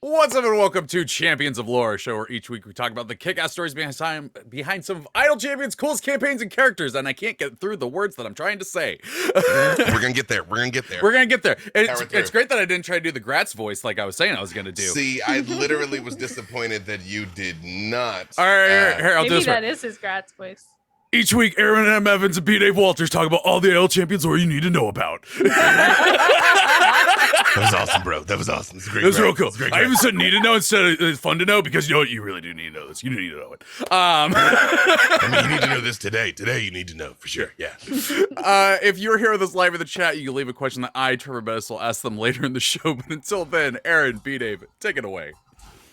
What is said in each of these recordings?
What's up and welcome to Champions of Lore, a show where each week we talk about the kick-ass stories behind some of Idle Champions' coolest campaigns and characters, and I can't get through the words that I'm trying to say. We're gonna get there. We're gonna get there. We're gonna get there. It's great that I didn't try to do the Graz'zt voice like I was saying I was gonna do. See, I literally was disappointed that you did not. All right, here, I'll do this. Maybe that is his Graz'zt voice. Each week, Aaron M. Evans and B. Dave Walters talk about all the Idle Champions lore you need to know about. That was awesome, bro. That was awesome. It's great. That was real cool. I even said need to know instead of it's fun to know because you know what? You really do need to know this. You need to know it. I mean, you need to know this today. Today, you need to know for sure. Yeah. If you're here with us live in the chat, you can leave a question that I, Trevor Bettis, will ask them later in the show. But until then, Aaron, B. Dave, take it away.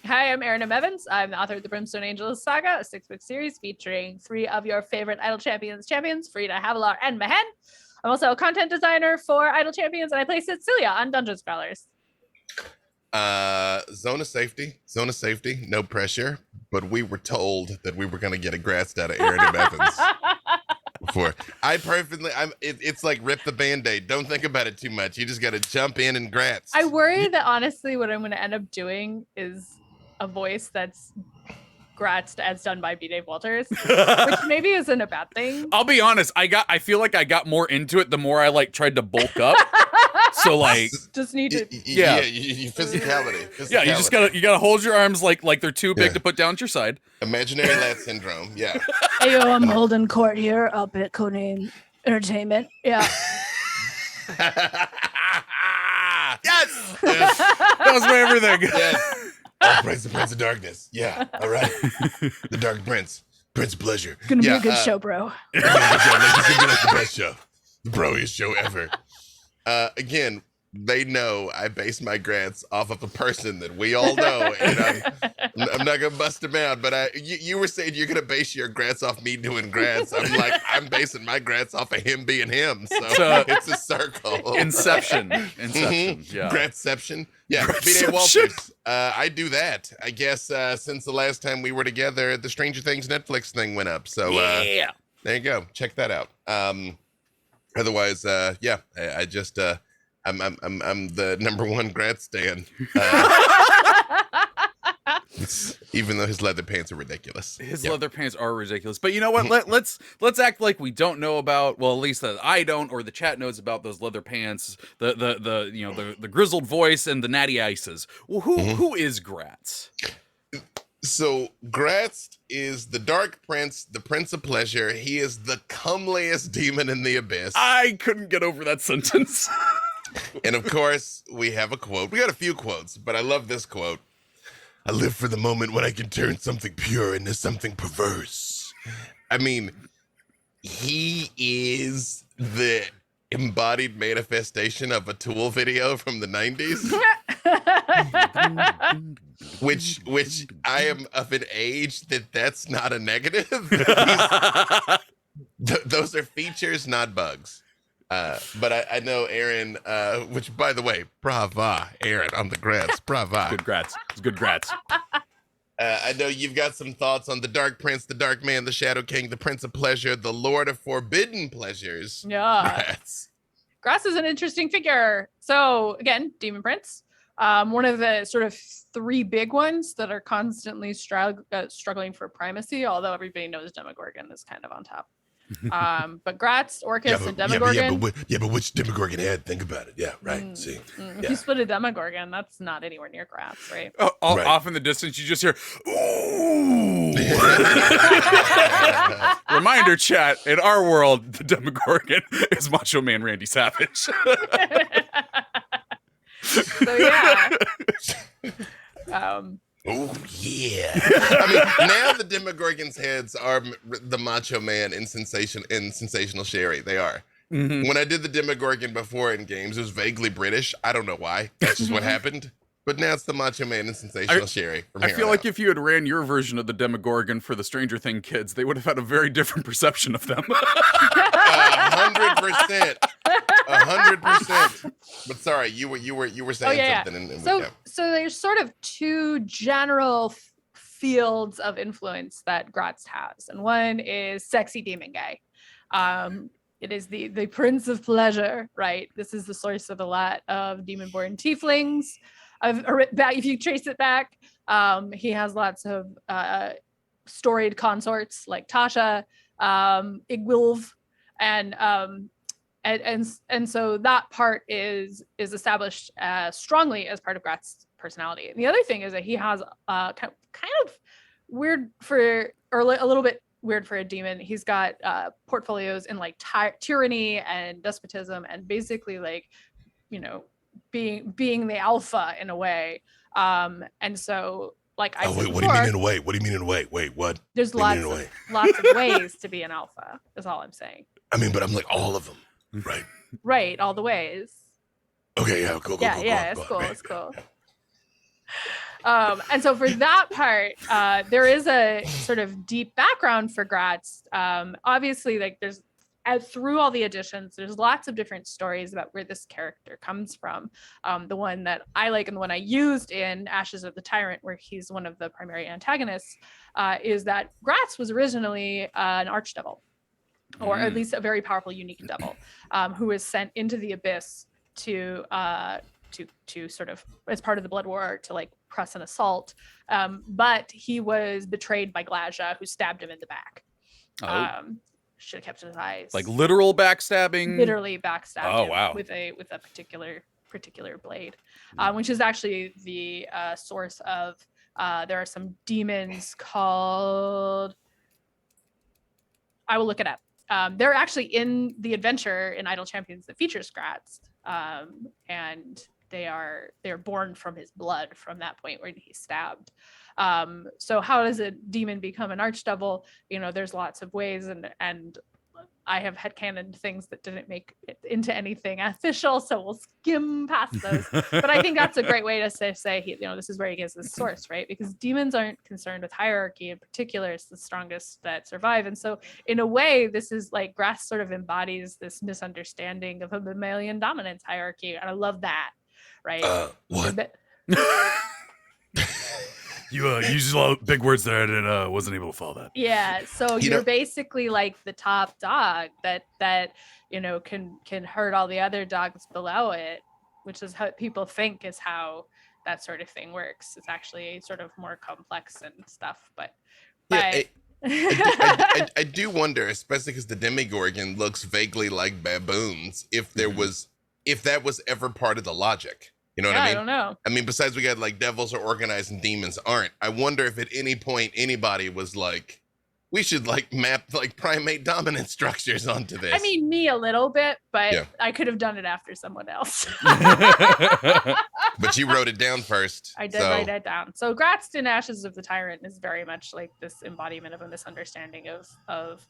Hi, I'm Erin M. Evans. I'm the author of the Brimstone Angels Saga, a 6-book series featuring 3 of your favorite Idle Champions, Frida, Havilar, and Mahen. I'm also a content designer for Idle Champions, and I play Cecilia on Dungeon Scholars. Zone of safety, no pressure. But we were told that we were gonna get a Graz'zt out of Aaron M. Evans. Before it's like rip the Band-Aid. Don't think about it too much. You just gotta jump in and Graz'zt. I worry that honestly, what I'm going to end up doing is a voice that's Graz'zt as done by B. Dave Walters, which maybe isn't a bad thing. I'll be honest. I feel like I got more into it the more I tried to bulk up. So just need to your physicality. Yeah, you just gotta hold your arms like they're too big to put down at your side. Imaginary lat syndrome. Yeah. Hey, yo, I'm holding court here up at Codename Entertainment. Yeah. Yes! That was my everything. Yes. Oh, Prince, the Prince of Darkness. Yeah. All right. The Dark Prince. Prince of Pleasure. Gonna be a good show, bro. It's gonna be like the best show. The broiest show ever. Again, they know I base my grants off of a person that we all know, and I'm not gonna bust him out. But you were saying you're gonna base your grants off me doing grants. I'm like, I'm basing my grants off of him being him. So it's a circle. Inception. Yeah. Grantception. Yeah. B.D. Walters. I do that. I guess since the last time we were together, the Stranger Things Netflix thing went up. So yeah. There you go. Check that out. Otherwise, yeah, I just I'm the #1 Graz'zt stan. Even though his leather pants are ridiculous. His leather pants are ridiculous. But you know what? Let's act like we don't know about, well, at least that I don't, or the chat knows about those leather pants, the grizzled voice and the natty ices. Well, who is Graz'zt? So Graz'zt is the Dark Prince, the Prince of Pleasure. He is the comeliest demon in the abyss. I couldn't get over that sentence. And of course, we have a quote. We got a few quotes, but I love this quote. I live for the moment when I can turn something pure into something perverse. I mean, he is the embodied manifestation of a Tool video from the 90s. Which I am of an age that's not a negative. Those are features, not bugs. But I know Aaron, which by the way, brava, Aaron on the Graz'zt, brava. Good Graz'zt. It's good Graz'zt. I know you've got some thoughts on the Dark Prince, the Dark Man, the Shadow King, the Prince of Pleasure, the Lord of Forbidden Pleasures. Yeah. Graz'zt is an interesting figure. So again, Demon Prince. One of the sort of 3 big ones that are constantly struggling for primacy, although everybody knows Demogorgon is kind of on top. But Graz'zt, Orcus, and Demogorgon. But which Demogorgon head? Think about it. Yeah, right. See. If you split a Demogorgon, that's not anywhere near Graz'zt, right? Right. Off in the distance, you just hear, ooh. Reminder, chat, in our world, the Demogorgon is Macho Man Randy Savage. So yeah. Oh yeah! I mean, now the Demogorgon's heads are the Macho Man in Sensational Sherry. They are. Mm-hmm. When I did the Demogorgon before in games, it was vaguely British. I don't know why. That's just what happened. But now it's the Macho Man in Sensational Sherry. I feel like if you had ran your version of the Demogorgon for the Stranger Thing kids, they would have had a very different perception of them. 100%. 100%. But sorry, you were saying something. So there's sort of 2 general fields of influence that Graz'zt has, and one is sexy demon guy. It is the Prince of Pleasure, right? This is the source of a lot of demon-born tieflings. if you trace it back, he has lots of storied consorts like Tasha, Igwilv, and so that part is established strongly as part of Gratz's personality. And the other thing is that he has kind of weird for, or a little bit weird for a demon. He's got portfolios in like tyranny and despotism, and basically like, you know, being the alpha in a way. And so like I said wait, before, what do you mean in a way? What do you mean in a way? Wait, what? There's What do you lots mean in a of ways to be an alpha, is all I'm saying. I mean, but I'm like all of them, right? Right, all the ways. Okay, yeah, cool. It's cool. And so for that part, there is a sort of deep background for Graz'zt. Obviously, like there's through all the editions, there's lots of different stories about where this character comes from. The one that I like and the one I used in Ashes of the Tyrant, where he's one of the primary antagonists, is that Graz'zt was originally an archdevil, or at least a very powerful, unique devil, who was sent into the abyss to sort of, as part of the Blood War, to like press an assault. But he was betrayed by Graz'zt, who stabbed him in the back. Should have kept his eyes. Like literal backstabbing? Literally backstabbed him wow. with a particular blade, which is actually the source of, there are some demons called, I will look it up. They're actually in the adventure in Idle Champions that features Graz'zt, and they're born from his blood from that point when he's stabbed. So how does a demon become an archdevil? You know, there's lots of ways, and I have headcanoned things that didn't make it into anything official, so we'll skim past those. But I think that's a great way to say you know, this is where he gets his source, right? Because demons aren't concerned with hierarchy in particular. It's the strongest that survive. And so in a way, this is like Graz'zt sort of embodies this misunderstanding of a mammalian dominance hierarchy. And I love that, right? What? You used a lot of big words there, and wasn't able to follow that. Yeah, so you're basically like the top dog that you know can hurt all the other dogs below it, which is how people think is how that sort of thing works. It's actually sort of more complex and stuff, but yeah, I do wonder, especially because the Demigorgon looks vaguely like baboons, if that was ever part of the logic. You know what I mean? I don't know. I mean, besides we got like devils are organized and demons aren't. I wonder if at any point anybody was like, we should like map like primate dominant structures onto this. I mean, me a little bit, but Yeah. I could have done it after someone else. But you wrote it down first. I did write it down. So Graz'zt in Ashes of the Tyrant is very much like this embodiment of a misunderstanding of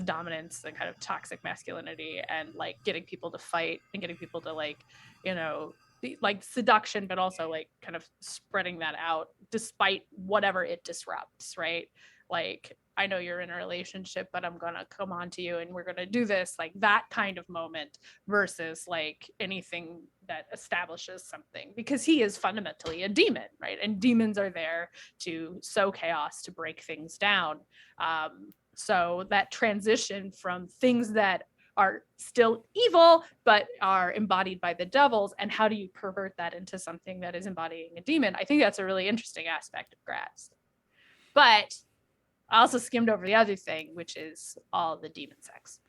dominance and kind of toxic masculinity, and like getting people to fight and getting people to like, you know, like seduction, but also like kind of spreading that out despite whatever it disrupts, right? Like, I know you're in a relationship, but I'm gonna come on to you and we're gonna do this, like that kind of moment, versus like anything that establishes something, because he is fundamentally a demon, right? And demons are there to sow chaos, to break things down. So that transition from things that are still evil but are embodied by the devils, and how do you pervert that into something that is embodying a demon? I think that's a really interesting aspect of Graz'zt. But I also skimmed over the other thing, which is all the demon sex.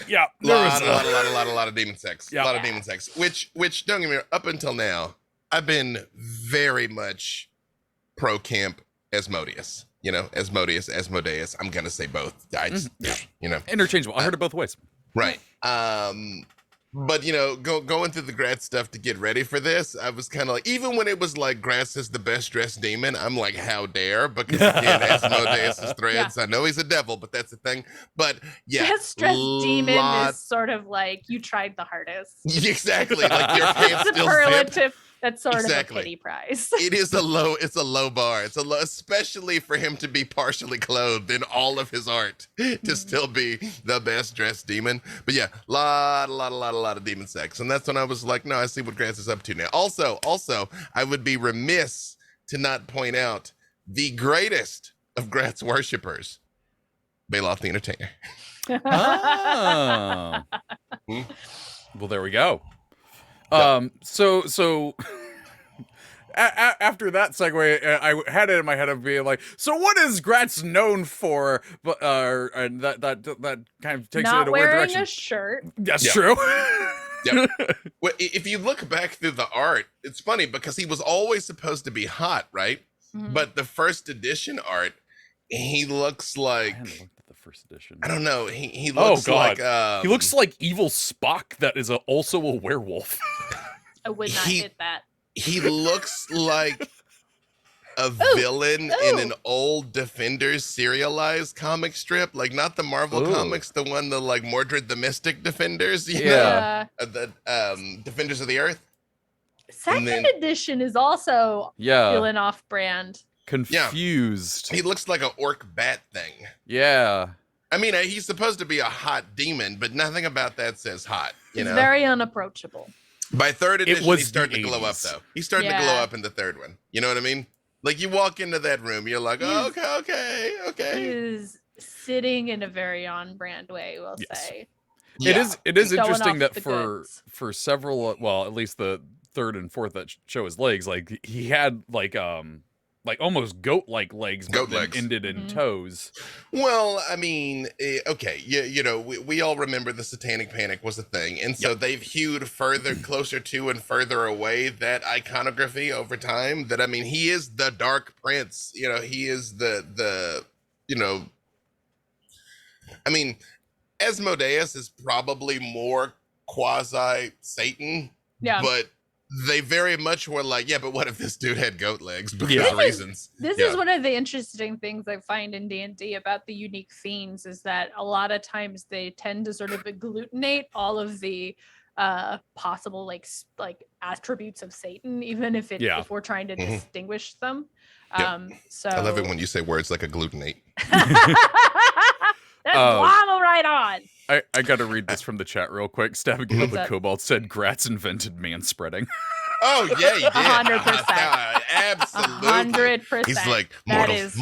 Yeah, a lot of demon sex. Yeah. A lot of demon sex. Which don't get me wrong, up until now, I've been very much pro camp Asmodeus. You know, Asmodeus. I'm gonna say both. You know, interchangeable. I heard it both ways. Right. But you know, going through the Graz'zt stuff to get ready for this, I was kind of like, even when it was like Graz'zt is the best dressed demon, I'm like, how dare? Because again, Asmodeus' threads. I know he's a devil, but that's the thing. But yeah, best dressed demon is sort of like you tried the hardest. Exactly. Like your pants still superlative. That's sort Exactly. of a pity prize. It's a low bar. It's a low, especially for him to be partially clothed in all of his art to still be the best dressed demon. But yeah, lot of demon sex. And that's when I was like, no, I see what Graz'zt is up to now. Also, I would be remiss to not point out the greatest of Graz'zt worshippers, Baloth the Entertainer. Oh. Well, there we go. So after that segue, I had it in my head of being like, so what is Graz'zt known for? But and that kind of takes it in Not a weird wearing direction. a shirt. That's Yep. true. Yep. Well, if you look back through the art, it's funny because he was always supposed to be hot, right? Mhm. But the first edition art, he looks I like, haven't looked at the first edition. I don't know. He Oh, looks God. like He looks like evil Spock that is also a werewolf. I would not he- hit that. he looks like a villain in an old Defenders serialized comic strip, like not the Marvel Ooh. comics, the one the like Mordred the Mystic Defenders, you Yeah. know, the Defenders of the Earth. Second then- edition is also Yeah. feeling off brand. Confused. He looks like an orc bat thing. Yeah. I mean, he's supposed to be a hot demon, but nothing about that says hot. You It's know, very unapproachable. by third edition, was he's starting the to glow up 80s. though. He's starting to glow Yeah. up in the third one. You know what I mean? Like you walk into that room, you're like, oh, He okay. is sitting in a very on-brand way, we'll Yes. say. Yeah. It is Showing interesting off that the for goods. several, well, at least the third and fourth that show his legs, like he had like almost goat-like legs, Goat but then legs. ended in Mhm. toes. Well, I mean, okay, you know, we all remember the Satanic Panic was a thing, and so they've hewed further, closer to, and further away that iconography over time. That I mean, he is the Dark Prince. You know, he is the you know, I mean, Asmodeus is probably more quasi Satan, Yeah. but they very much were like, yeah, but what if this dude had goat legs because Yeah. of reasons? This Yeah. is one of the interesting things I find in D&D about the unique fiends is that a lot of times they tend to sort of agglutinate all of the possible like attributes of Satan, even if Yeah. if we're trying to Mhm. distinguish them. Yep. So I love it when you say words like agglutinate. That's Um, glom right on. I gotta read this from the chat real quick. Stabbing What's the that? Cobalt said Graz'zt invented man spreading. Oh yeah, he did. 100%. Absolutely. 100%. He's like, That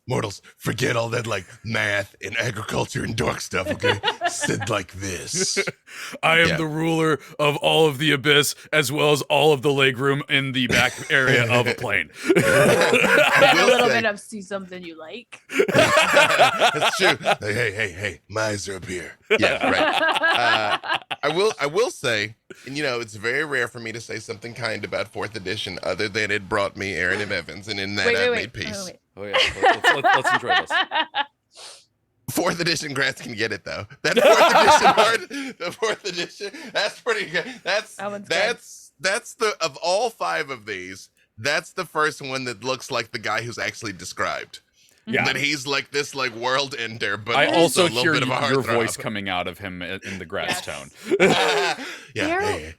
mortals, forget all that like math and agriculture and dork stuff, okay? Said like this. I am Yeah. the ruler of all of the abyss, as well as all of the legroom in the back area of a plane. a will little say- bit of see something you like. That's true. Hey, miser up here. Yeah, right. I will say, and you know, it's very rare for me to say something kind about fourth edition, other than it brought me Aaron and Evans, and in that I've made peace. Oh yeah, let's enjoy this. Fourth edition Graz'zt can get it though. That fourth edition art, the fourth edition, that's pretty good. That one's good. That's the of all five of these, that's the first one that looks like the guy who's actually described. Yeah. That he's like this like world ender, but I also also a little hear bit of a your heartthrob. voice coming out of him in the Graz'zt Yes. tone. Yeah. There- Hey.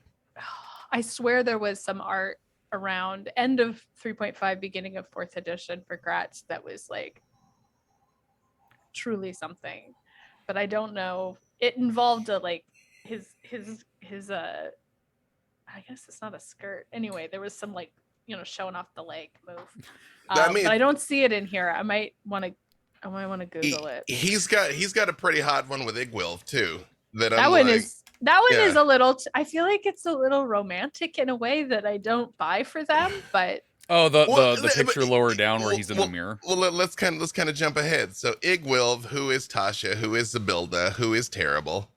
I swear there was some art around end of 3.5, beginning of 4th edition for Graz'zt that was like truly something, but I don't know. It involved a like his I guess it's not a skirt. Anyway, there was some like, you know, showing off the leg move. I mean- but I don't see it in here. I might want to Google it. He's got a pretty hot one with Igwilf too. That That I'm one like, is a little I feel like it's a little romantic in a way that I don't buy for them, but Oh, the Well, picture but- lower down where he's in the mirror. Well, let's kind of jump ahead. So Igwilf, who is Tasha, who is Zabilda, who is terrible,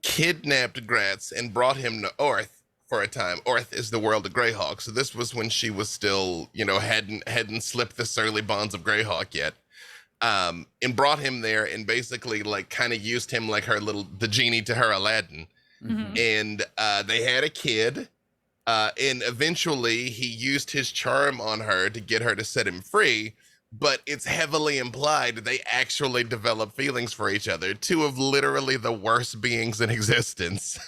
kidnapped Graz'zt and brought him to Orth for a time. Orth is the world of Greyhawk. So this was when she was still, you know, hadn't slipped the surly bonds of Greyhawk yet. And brought him there and basically like kind of used him like the genie to her Aladdin. Mhm. And they had a kid. And eventually he used his charm on her to get her to set him free. But it's heavily implied they actually develop feelings for each other. Two of literally the worst beings in existence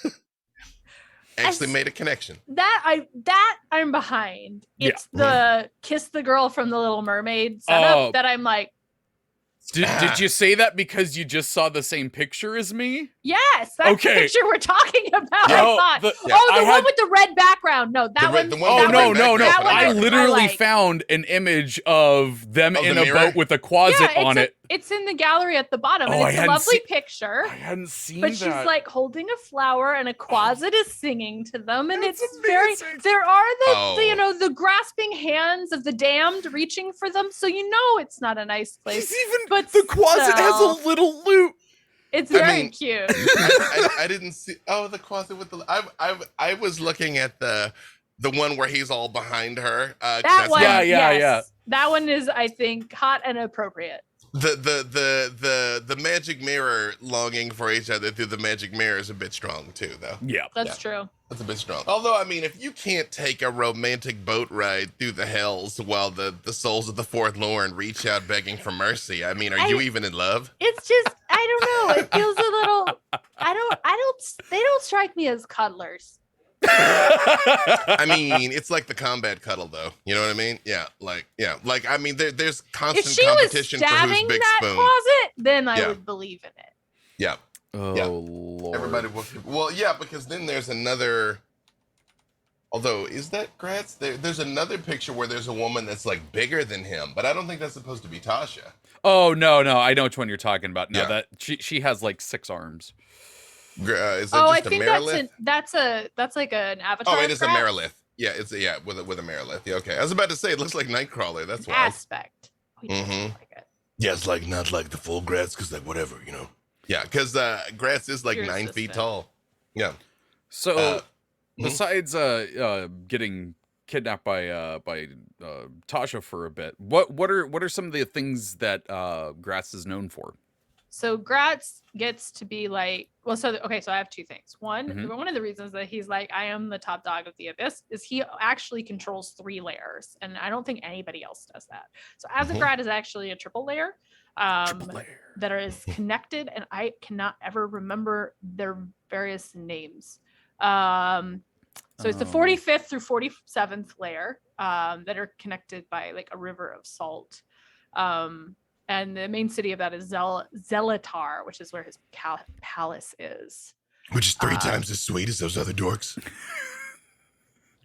actually As- made a connection. that I'm behind. Yeah. It's the kiss the girl from the Little Mermaid setup Oh. that I'm like, Did you say that because you just saw the same picture as me? yes, that's Okay. the picture we're talking about. No, I thought. the- Yeah. Oh, the I one had- with the red background. No, that The red- one. the one Oh with that the no, one- red no, no! background. that one I I literally like. found an image of them Of the in a mirror? boat with a closet Yeah, on it's it. It's in the gallery at the bottom, Oh, and I it's a hadn't lovely seen- picture. I hadn't seen But that. she's like holding a flower, and a Quasit is singing to them, and That's it's very. amazing. There are the Oh. you know the grasping hands of the damned reaching for them, so you know it's not a nice place. He's even, but the Quasit has still. a little lute. It's I very mean, cute. I didn't see. Oh, the Quasit with the. I was looking at the one where he's all behind her. 'Cause That that's one, Yeah, not- yes. That one is, I think, hot and appropriate. The magic mirror longing for each other through the magic mirror is a bit strong too, though. Yeah. That's true. That's a bit strong. Although, I mean, if you can't take a romantic boat ride through the hells while the souls of the forlorn reach out begging for mercy, I mean, are you even in love? It's just, I don't know. It feels a little. They don't strike me as cuddlers. I mean, it's like the combat cuddle, though. You know what I mean? Yeah, like I mean, there's If constant she was competition for who's stabbing big that spoon. closet, then I Yeah. would believe in it. Yeah, Oh, Yeah. Lord. everybody will. Well, yeah, because then there's another. Although, is that Graz'zt? There's another picture where there's a woman that's like bigger than him, but I don't think that's supposed to be Tasha. Oh, no. I know which one you're talking about. No, Yeah. that she has like 6 arms. Is that Oh, I just a think Merilith? that's like an avatar. Oh, it is a crap Merilith. Yeah, it's with a Merilith. Yeah, okay. I was about to say it looks like Nightcrawler. That's why. aspect. Oh, he doesn't Mhm. look like it. Yeah, it's like not like the full Graz'zt, because like whatever, you know. Yeah, because Graz'zt is like Your 9 feet assistant. tall. Yeah. So, mhm. besides getting kidnapped by Tasha for a bit, what are some of the things that Graz'zt is known for? So Graz'zt gets to be like, well, so I have 2 things. One, Mhm. one of the reasons that he's like, I am the top dog of the abyss, is he actually controls 3 layers, and I don't think anybody else does that. So Azagrat is actually a triple layer. Triple layer. That is connected, and I cannot ever remember their various names. So it's the Oh. 45th through 47th layer that are connected by like a river of salt. And the main city of that is Zelatar, which is where his palace is. Which is 3 Uh, times as sweet as those other dorks.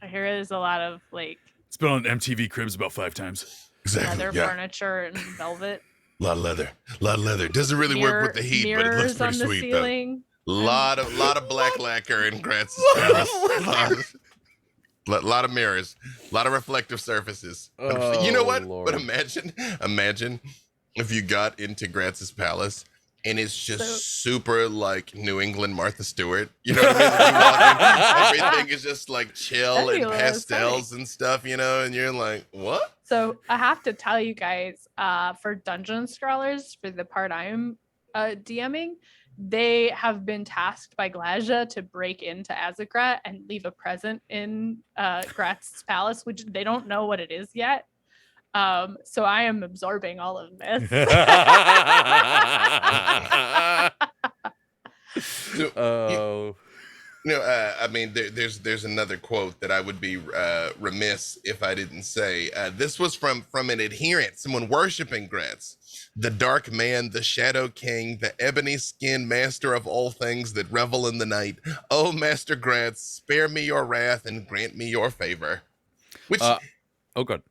I hear there's a lot of like It's been on MTV Cribs about 5 times. Exactly. leather Yeah. furniture and velvet. A lot of leather. Doesn't really work with the heat, but it looks mirrors pretty on the sweet ceiling. though. Lot of black lacquer in Gratz's palace. Lot of mirrors, a lot of reflective surfaces. You know Oh, what? Lord. But imagine if you got into Gratz's palace and it's just So- super like New England Martha Stewart. You know what I mean? Like, you walk in, everything is just like chill That'd be and a little pastels and stuff, you know, and you're like, what? So I have to tell you guys, for Dungeon Scrawlers, for the part I'm DMing, they have been tasked by Graz'zt to break into Azagrat and leave a present in Gratz's palace, which they don't know what it is yet. So I am absorbing all of this. Oh. No, I mean, there's another quote that I would be remiss if I didn't say. This was from an adherent, someone worshiping Graz'zt, the dark man, the shadow king, the ebony skinned master of all things that revel in the night. Oh, Master Graz'zt, spare me your wrath and grant me your favor. Which, Oh, good.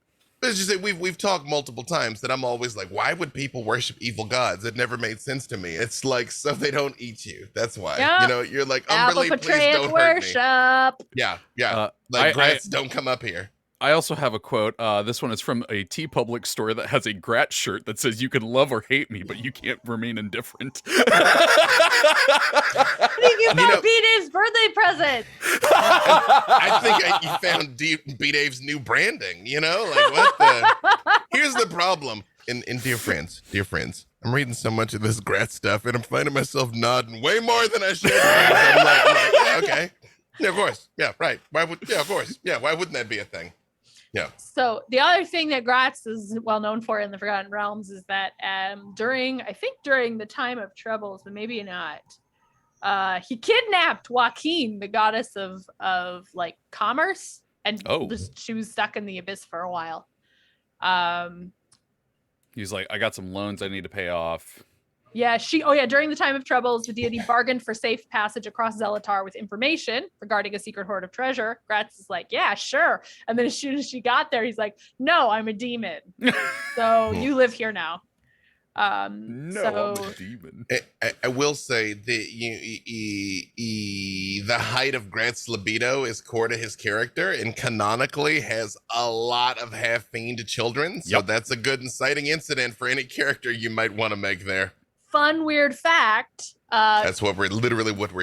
let's just say we've talked multiple times that I'm always like, why would people worship evil gods? It never made sense to me. It's like, so they don't eat you. That's why. Yeah. You know, you're like, Umberly, please Apophatraic don't hurt me. worship. Yeah. I- Like, Graz'zt, don't come up here. I also have a quote. This one is from a T Public store that has a Graz'zt shirt that says, "You can love or hate me, but you can't remain indifferent." What do you give You know- that B-Dave's birthday present? I think you found B-Dave's new branding, you know? Like, what the? Here's the problem. And dear friends, I'm reading so much of this Graz'zt stuff, and I'm finding myself nodding way more than I should. I'm like, yeah, okay. Yeah, of course. Yeah, right. Of course. Yeah, why wouldn't that be a thing? Yeah. So the other thing that Graz'zt is well known for in the Forgotten Realms is that during the time of troubles, but maybe not, he kidnapped Joaquin, the goddess of like commerce, and she was stuck in the abyss for a while. He's like, "I got some loans I need to pay off." Yeah, during the time of troubles, the deity bargained for safe passage across Zelatar with information regarding a secret hoard of treasure. Graz'zt is like, yeah, sure. And then as soon as she got there, he's like, no, I'm a demon. So you live here now. No, I'm a demon. I will say the the height of Grant's libido is core to his character, and canonically has a lot of half fiend children. So Yep. that's a good inciting incident for any character you might want to make there. Fun weird fact. That's what we're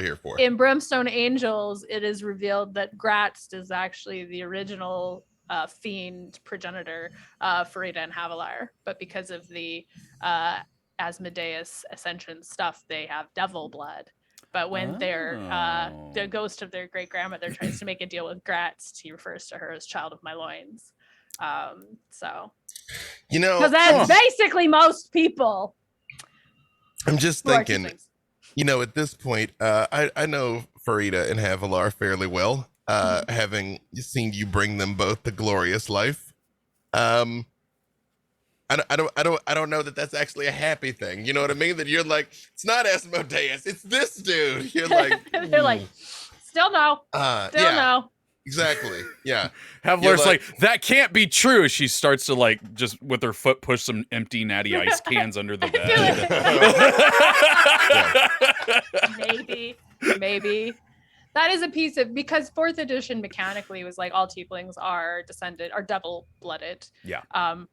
here for. In Brimstone Angels, it is revealed that Graz'zt is actually the original fiend progenitor for Ada and Havilar, but because of the Asmodeus ascension stuff, they have devil blood. But when the ghost of their great grandmother tries to make a deal with Graz'zt, he refers to her as child of my loins. So, because that's basically most people. I'm just thinking, at this point, I know Farida and Havilar fairly well, having seen you bring them both to glorious life. I don't know that that's actually a happy thing. You know what I mean? That you're like, it's not Asmodeus, it's this dude. You're like, they're like, still no, no. Exactly. Yeah. Havilar's like, that can't be true. She starts to like just with her foot push some empty natty ice cans under the bed. Maybe. That is a piece of, because 4th edition mechanically was like all tieflings are devil blooded. Yeah.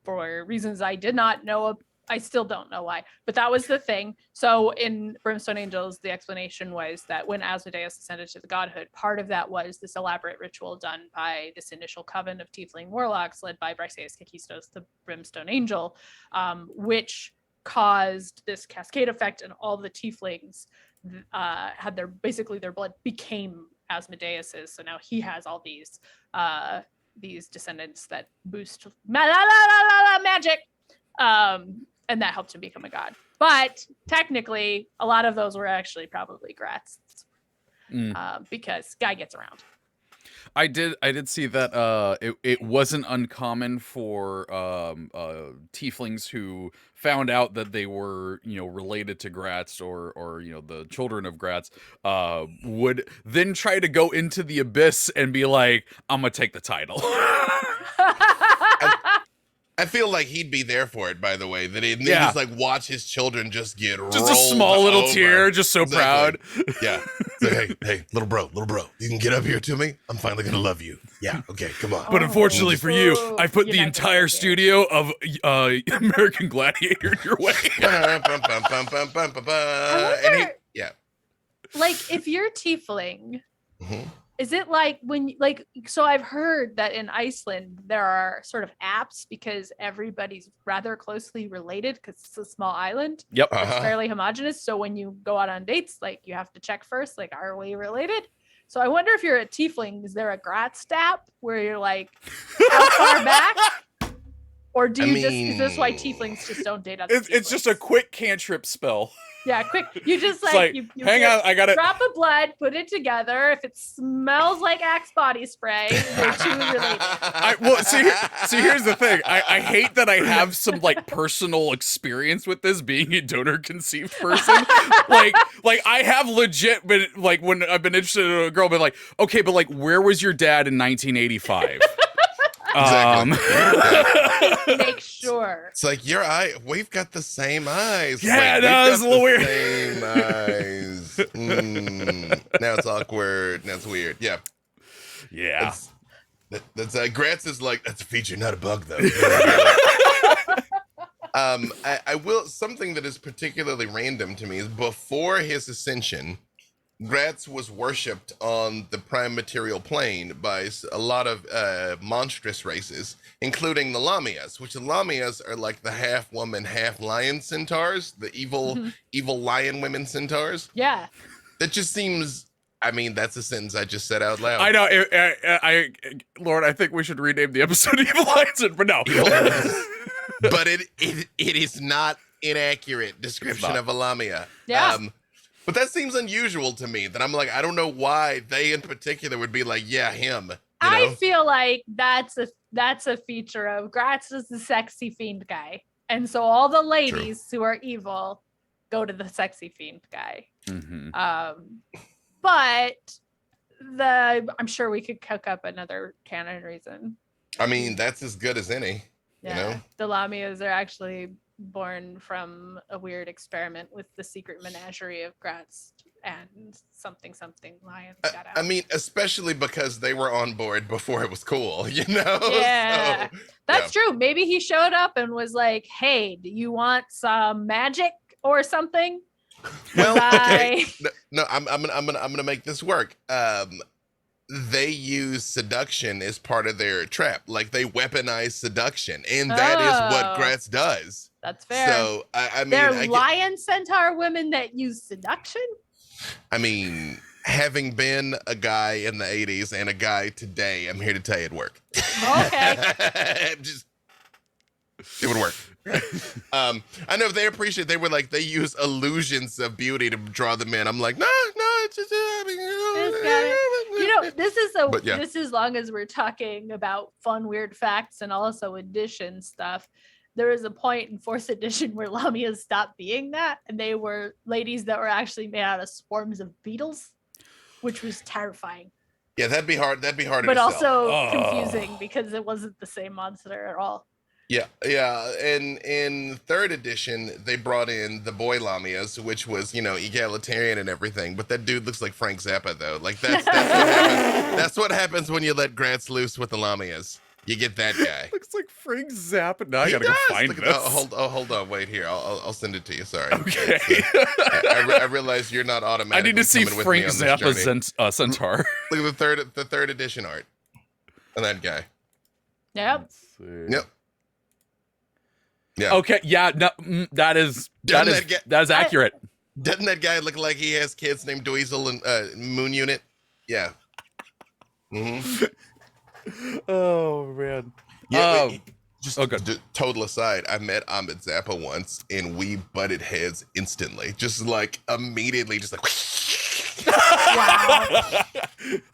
For reasons I did not know. I still don't know why, but that was the thing. So in Brimstone Angels, the explanation was that when Asmodeus ascended to the godhood, part of that was this elaborate ritual done by this initial coven of tiefling warlocks led by Briseis Kakistos, the Brimstone Angel, which caused this cascade effect, and all the tieflings had their blood became Asmodeus's. So now he has all these descendants that boost magic. And that helped him become a god. But technically, a lot of those were actually probably Graz'zt, because guy gets around. I did see that it wasn't uncommon for tieflings who found out that they were related to Graz'zt or the children of Graz'zt would then try to go into the abyss and be like, I'm gonna take the title. I feel like he'd be there for it, by the way. That he'd just like watch his children just get rolled just a small little over. tear, just so proud. Yeah. Like, hey, little bro, you can get up here to me? I'm finally gonna love you. Yeah, okay, come on. But unfortunately for you, I put the entire studio of American Gladiator in your way. Like, if you're tiefling, mm-hmm. Is it like so I've heard that in Iceland there are sort of apps because everybody's rather closely related because it's a small island. Yep. It's fairly homogenous. So when you go out on dates, like you have to check first, like, are we related? So I wonder if you're a tiefling, is there a Graz'zt app where you're like, how far back? Or do you is this why tieflings just don't date other tieflings? It's just a quick cantrip spell. Yeah, quick. You just you hang on, I got it. Drop of blood, put it together. If it smells like Axe body spray, you're too related. See, here's the thing. I hate that I have some like personal experience with this, being a donor conceived person. like I have legit been like, when I've been interested in a girl, been like, okay, but like, where was your dad in 1985? Exactly. Make sure. It's like we've got the same eyes. Yeah, that was a little weird. Same eyes. Now it's awkward. Now it's weird. Yeah. Yeah. That's Graz'zt is like, that's a feature, not a bug, though. I will, something that is particularly random to me is before his ascension, Graz'zt was worshipped on the prime material plane by a lot of monstrous races, including the Lamias, which the Lamias are like the half woman, half lion centaurs, the evil lion women centaurs. Yeah. That just seems, I mean, that's a sentence I just said out loud. I know. Lord, I think we should rename the episode Evil Lions, but no. But it is not inaccurate description of a Lamia. Yeah. But that seems unusual to me, that I'm like, I don't know why they in particular would be like, yeah, him. I feel like that's a feature of Graz'zt is the sexy fiend guy. And so all the ladies who are evil go to the sexy fiend guy. Mm-hmm. But I'm sure we could cook up another canon reason. I mean, that's as good as any. Yeah. You know? The Lamias are actually born from a weird experiment with the secret menagerie of Graz'zt and something lions got out. I mean, especially because they were on board before it was cool, you know? Yeah, So, that's true. Maybe he showed up and was like, "Hey, do you want some magic or something?" well, okay. I- No, I'm gonna make this work. They use seduction as part of their trap. Like they weaponize seduction, and that is what Oh. Gratz does. That's fair. So I mean, They're lion centaur women that use seduction. I mean, having been a guy in the 80s and a guy today, I'm here to tell you it worked. Okay. Just, it would work. I know they appreciate, they were like, they use illusions of beauty to draw them in. I'm like, no, it's just, I mean, It's got it. You know, this is long as we're talking about fun, weird facts and also edition stuff. There was a point in 4th edition where Lamias stopped being that, and they were ladies that were actually made out of swarms of beetles, which was terrifying. Yeah, that'd be hard. That'd be harder But to also sell. confusing because it wasn't the same monster at all. Yeah. And in 3rd edition, they brought in the boy Lamias, which was, egalitarian and everything. But that dude looks like Frank Zappa, though. Like that's what happens. That's what happens when you let Gratz loose with the Lamias. You get that guy. Looks like Frank Zappa. Now I He gotta does. go find Look at- this. hold on. Wait here. I'll send it to you. Sorry. Okay. I realize you're not I automatically. need to see coming with Frank me on this journey. Zappa Centaur. Look at the third edition art of that guy. Yep. Let's see. Yep. Yeah. Okay. Yeah. No, that is accurate. Doesn't that guy look like he has kids named Dweezil and Moon Unit? Yeah. Mm-hmm. Oh man. Yeah. Just good. total aside, I met Ahmed Zappa once and we butted heads instantly. Just like immediately, just like Wow.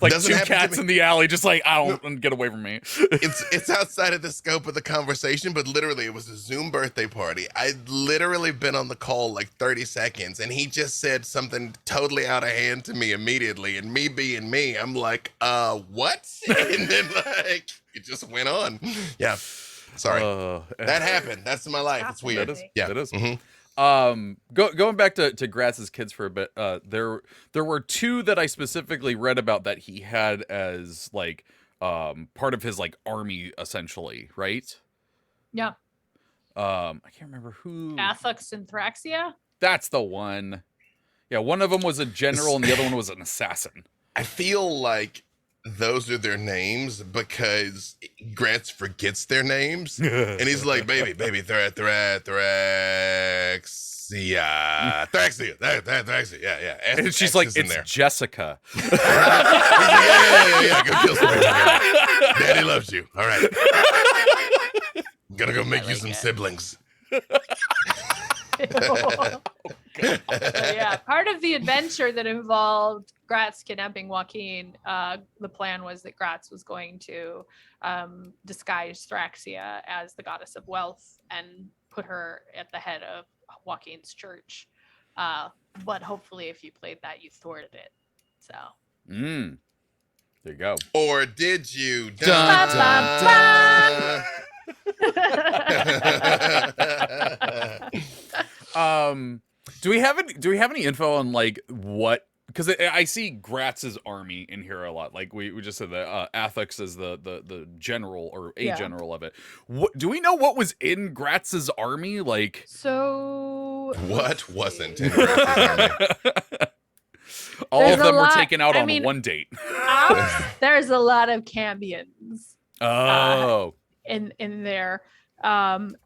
Like Doesn't two happen to cats me. in the alley, just like I don't get away from me. it's outside of the scope of the conversation, but literally it was a Zoom birthday party. I'd literally been on the call like 30 seconds and he just said something totally out of hand to me immediately. And me being me, I'm like, what? And then like it just went on. Yeah. Sorry. That happened. That's my life. It's weird. That is. Yeah. That is. Mhm. Going back to Gratz's kids for a bit, there were 2 that I specifically read about that he had as like part of his like army essentially, right? Yeah. I can't remember who. Athux and Thraxia. That's the one. Yeah, one of them was a general and the other one was an assassin. I feel like those are their names because Gratz forgets their names. And he's like, baby, Thraxia. Thraxia. Yeah. And she's like, it's Jessica. He's like, yeah. Go kill somebody. Daddy loves you. All right. Gotta go make you some siblings. Yeah, part of the adventure that involved Gratz kidnapping Joaquin, the plan was that Gratz was going to disguise Thraxia as the goddess of wealth and put her at the head of Joaquin's church. But hopefully if you played that, you thwarted it. So. There you go. Or did you? Dun, dun, dun. Do we have any info on like what? Because I see Gratz's army in here a lot. Like we just said that Athux is the general or a general of it. What do we know? What was in Gratz's army? Like what wasn't in Gratz's army? All of them were taken out on one date. There's a lot of Cambions. Oh. In there, and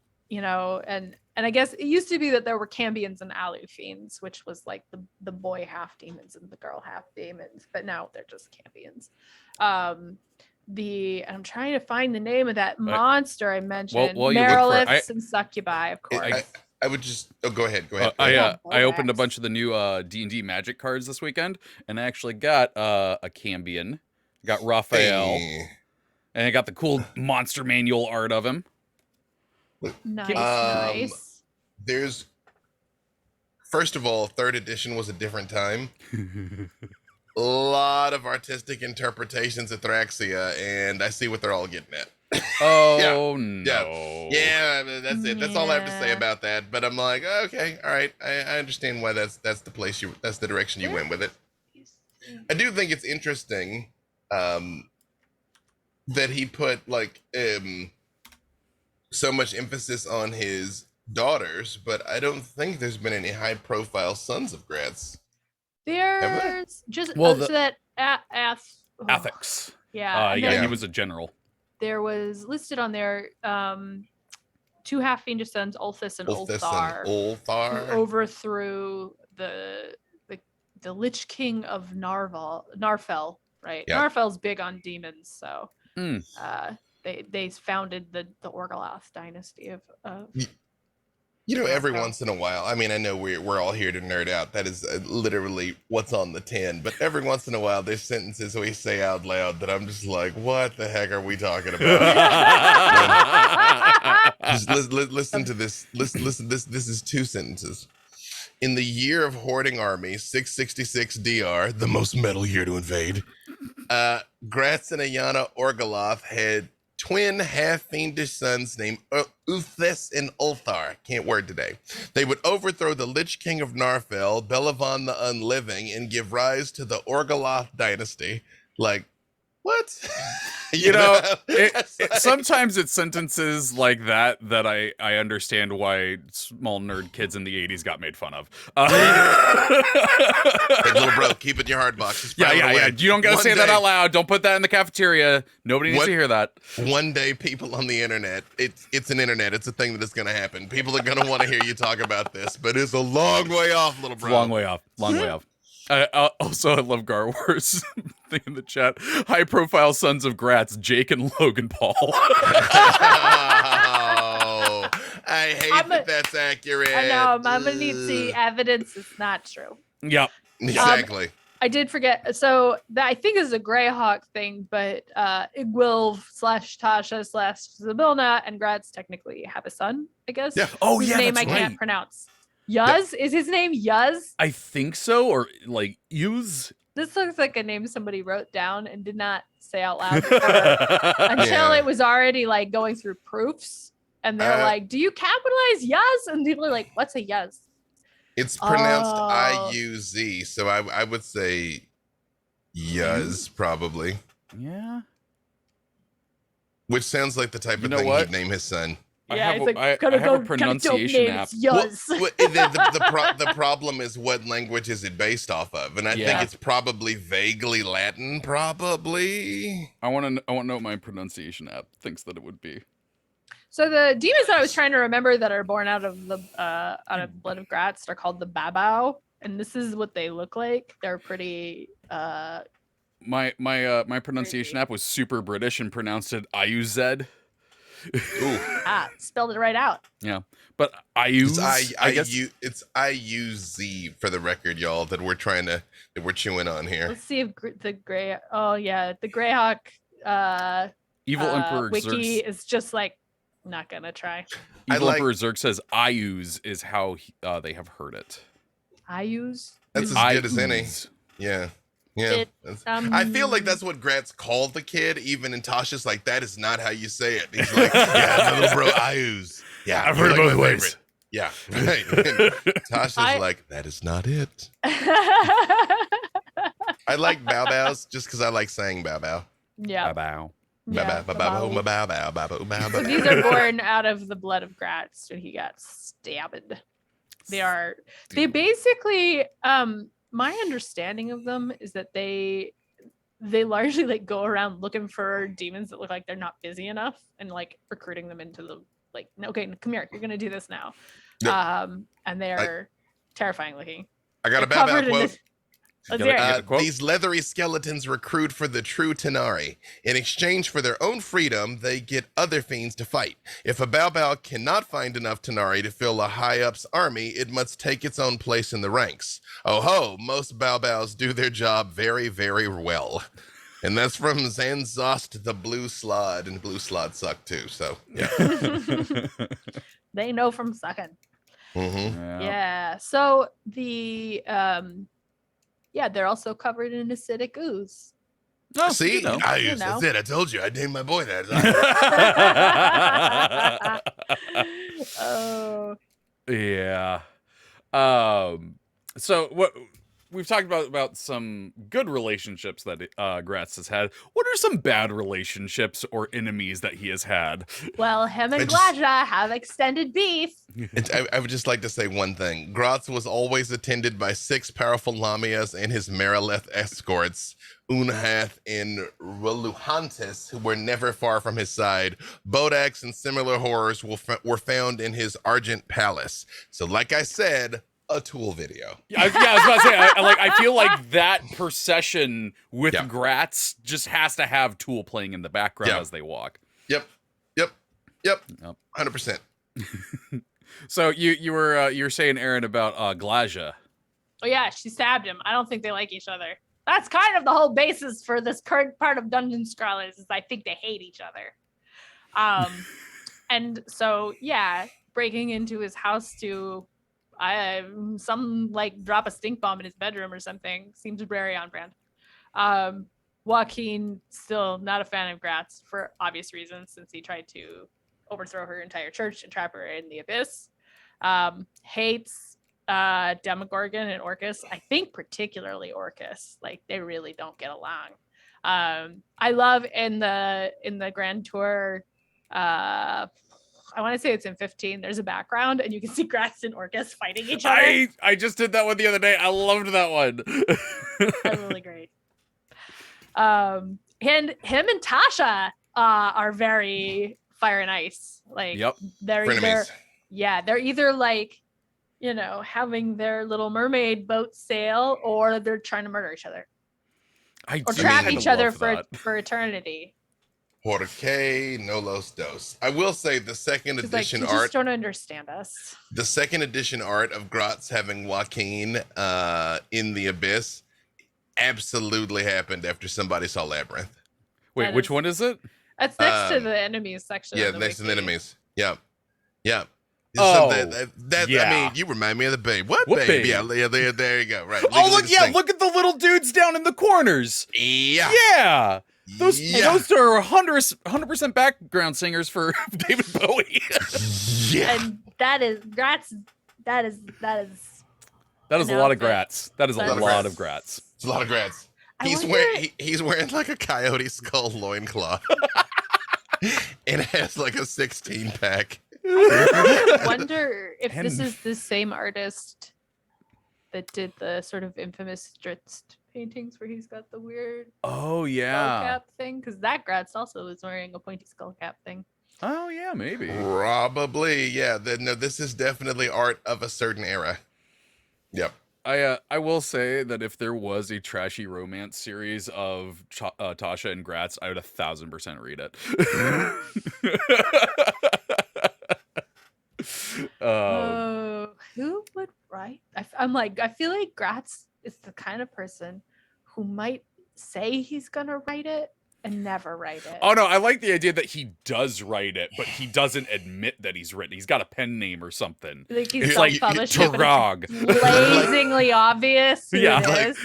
I guess it used to be that there were Cambions and Alufiends, which was like the boy half demons and the girl half demons, but now they're just Cambions. I'm trying to find the name of that monster I mentioned. Mariliths and Succubi, of course. I would just go ahead. I opened a bunch of the new D&D Magic cards this weekend, and I actually got a Cambion, got Raphael, and I got the cool monster manual art of him. Nice. There's, first of all, 3rd edition was a different time. A lot of artistic interpretations of Thraxia, and I see what they're all getting at. Oh Yeah. no. Yeah, I mean, that's it. That's all I have to say Yeah. about that. But I'm like, okay, all right. I understand why that's the direction you went with it. I do think it's interesting that he put like so much emphasis on his daughters, but I don't think there's been any high profile sons of Graz'zt. There's just Well, so that Ethics. Yeah, and Yeah, then he was a general. there was listed on there 2 half-fiendish sons, Ulthus and Ulthar, who Ulthar. overthrew the Lich King of Narfell, right? Yep. Narfell's big on demons, so Mm. they founded the Orgoloth dynasty of You know, every Narfell. once in a while, I mean, I know we're all here to nerd out. That is literally what's on the tin. But every once in a while, there's sentences we say out loud that I'm just like, what the heck are we talking about? Just listen to this. Listen. This is 2 sentences. In the year of hoarding army, 666 DR, the most metal year to invade, Graz'zt and Ayana Orgoloth had twin half-fiendish sons named Ulthus and Ulthar. Can't word today. They would overthrow the Lich King of Narfell, Belavan the Unliving, and give rise to the Orgoloth dynasty. Like, what? You know, sometimes it's sentences like that I understand why small nerd kids in the 80s got made fun of. Hey, little bro, keep it in your hard box. Just file it Yeah. away. You don't gotta One say that day- out loud. Don't put that in the cafeteria. Nobody needs to hear that. One day, people on the internet, it's an internet. It's a thing that is going to happen. People are going to want to hear you talk about this, but it's a long way off, little bro. Long way off. Also, I love Gar Wars thing in the chat. High profile sons of Graz'zt, Jake and Logan Paul. Oh, I hate that's accurate. I know. I'm gonna need to see evidence it's not true. Yep. Exactly. I did forget. So that I think is a Greyhawk thing, but Igwilv / Tasha / Zabilna and Graz'zt technically have a son, I guess. Yeah. Oh, whose yeah, name that's I can't right. pronounce. Yuz? Is his name Yuz? I think so, or like use. This looks like a name somebody wrote down and did not say out loud until Yeah. it was already like going through proofs. And they're like, do you capitalize Yuz? And people are like, what's a Yuz? It's pronounced Oh. I-U-Z, so I would say Yuz, probably. Yeah. Which sounds like the type You of know thing what? he'd name his son. Yeah, I it's like have kind of a pronunciation app. Yuz. The problem is what language is it based off of, and I think Yeah. it's probably vaguely Latin. Probably. I want to know what my pronunciation app thinks that it would be. So the demons that I was trying to remember that are born out of the blood of Graz'zt are called the Babao, and this is what they look like. They're pretty. My pronunciation app was super British and pronounced it Iuz. Ooh. Spelled it right out. Yeah, but Iuz. I guess. It's I-U-Z for the record, y'all. That we're chewing on here. Let's see if the gray. Oh yeah, the Greyhawk. Evil Emperor wiki Xerx. is just like not gonna try. Evil Emperor Xerx says Iuz is how they have heard it. I use. That's as good as any. Iuz. Yeah. Yeah. I feel like that's what Graz'zt called the kid, even in Tasha's like, that is not how you say it. He's like, yeah, little bro, Iuz. Yeah, I've heard like both my ways. favorite. Yeah, right. Tasha's like, that is not it. I like bow bows just because I like saying bow bow. Yeah. Bow. Yeah, Bow bow bow bow bow bow bow bow. So these are born out of the blood of Graz'zt when he got stabbed. They basically my understanding of them is that they largely like go around looking for demons that look like they're not busy enough and like recruiting them into the like, okay, come here, you're gonna do this now. Yep. And they're terrifying looking. I got a They're bow bow covered in quote. this- Let's hear it. These leathery skeletons recruit for the true Tenari. In exchange for their own freedom, they get other fiends to fight. If a Bao Bao cannot find enough Tenari to fill a high-up's army, it must take its own place in the ranks. Oh ho, most Bao Baos do their job very, very well. And that's from Zanzost the Blue Slod, and Blue Slod suck too, so yeah. They know from sucking. Mm-hmm. Yeah. So the they're also covered in acidic ooze. Oh, See, you know. that's it. I told you. I named my boy that. Oh, Yeah. So what we've talked about some good relationships that Graz'zt has had. What are some bad relationships or enemies that he has had? well, him I and just- Gladja have extended beef. I would just like to say one thing. Graz'zt was always attended by 6 powerful Lamias and his Marileth escorts, Unhath and Reluhantis, who were never far from his side. Bodax and similar horrors were found in his Argent Palace. So like I said, a Tool video. I was about to say, I feel like that procession with Yeah. Graz'zt just has to have Tool playing in the background Yeah. as they walk. Yep. Yep. 100%. So you were saying, Aaron, about Gladja. Oh yeah, she stabbed him. I don't think they like each other. That's kind of the whole basis for this current part of Dungeon Scrawlers, is I think they hate each other. And so yeah, breaking into his house to drop a stink bomb in his bedroom or something seems very on brand. Joaquin still not a fan of Graz'zt for obvious reasons, since he tried to overthrow her entire church and trap her in the abyss. Hates Demogorgon and Orcus. I think particularly Orcus. Like, they really don't get along. I love in the Grand Tour, I want to say it's in 15, there's a background and you can see Graz'zt and Orcus fighting each other. I just did that one the other day. I loved that one. That's really great. And him and Tasha are very fire and ice. Like, Yep. they're Frenemies. they're either like, having their little mermaid boat sail, or they're trying to murder each other I or do trap kinda each other love that. for eternity. Porque no los dos. I will say the second She's like, edition you art, just don't understand us. the second edition art of Graz'zt having Joaquin in the abyss absolutely happened after somebody saw Labyrinth. Wait, That which is- one is it? That's next to Um, the enemies section. Yeah, of the next to the wiki. enemies. Yeah. Oh, I yeah. mean, you remind me of the babe. What What babe? babe? Yeah, there you go. Right. Oh, look, yeah, look at the little dudes down in the corners. Yeah. Yeah. Those are 100% background singers for David Bowie. Yeah. And that is Graz'zt. That is That is a No, lot of but- Graz'zt. That is a That's- lot of Graz'zt. It's a lot of Graz'zt. I He's wonder- wearing he's wearing like a coyote skull loincloth. And it has like a 16 pack. I wonder if this And- is the same artist that did the sort of infamous Drizzt paintings where he's got the weird Oh, skull yeah. cap thing. Because that Graz'zt also was wearing a pointy skull cap thing. Oh, yeah, maybe. Probably, yeah. No, this is definitely art of a certain era. Yep. I will say that if there was a trashy romance series of Tasha and Graz'zt, I would 1,000% read it. Who would write? I'm like, I feel like Graz'zt is the kind of person who might say he's gonna write it and never write it. Oh no, I like the idea that he does write it, but he doesn't admit that he's written. He's got a pen name or something. Like he's It's like self-publishing, but Tarog. it's blazingly obvious who Yeah. it Like- is.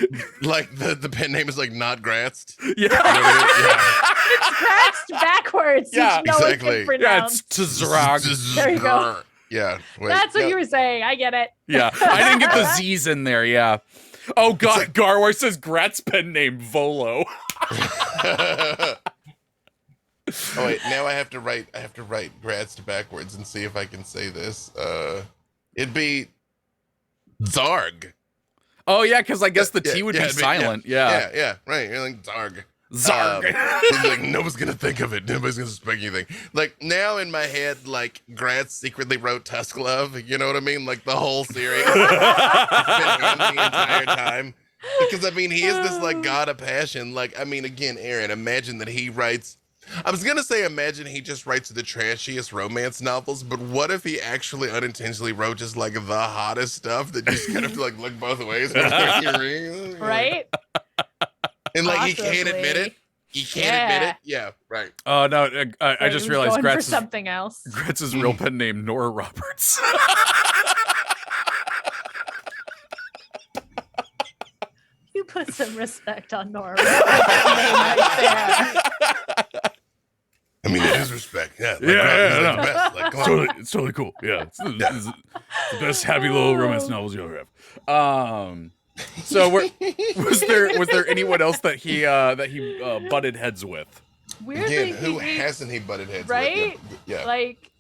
Like the pen name is like not Graz'zt. Yeah. You know what I It's Graz'zt backwards, Yeah, which no one exactly. can Yeah, pronounce. it's mean? Tzrog. There you go. Yeah. Wait, That's what no. you were saying. I get it. Yeah, I didn't get the Z's in there. Yeah. Oh God, like- Garwar says Graz'zt pen name Volo. Oh wait, now I have to write Graz'zt backwards and see if I can say this. It'd be Zarg. Oh yeah, because I guess the Yeah, T would yeah, be it'd be- silent. Yeah. Yeah, right. You're like Zarg. Zarg. He's like, nobody's gonna think of it. Nobody's gonna suspect anything. Like now in my head, like Graz'zt secretly wrote Tusk Love. You know what I mean? Like the whole series. It's been on the entire time. Because I mean, he is this like god of passion. Like I mean, again, Aaron, imagine that he writes. I was gonna say, imagine he just writes the trashiest romance novels, but what if he actually unintentionally wrote just like the hottest stuff that you just kind of have to like look both ways, Right? And like he can't admit Possibly. it. He can't admit Yeah. it. Yeah, right. Oh no, I Right, just he was realized going for Gratz's something else. real pen name Nora Roberts. You Put some respect on Nora. Right I mean, it is respect. Yeah. Yeah, yeah, like no. the best. Like, come on. It's totally cool. Yeah, it's the best happy little romance novels you'll ever have. So was there anyone else that he butted heads with? Weirdly, Again, who hasn't he butted heads right? with? Yeah. Like,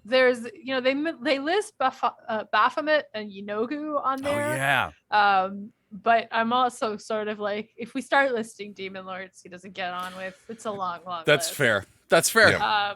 there's, they list Baphomet and Yinogu on there. Oh yeah. But I'm also sort of like, if we start listing demon lords he doesn't get on with, it's a long That's list. fair. That's fair. Yeah.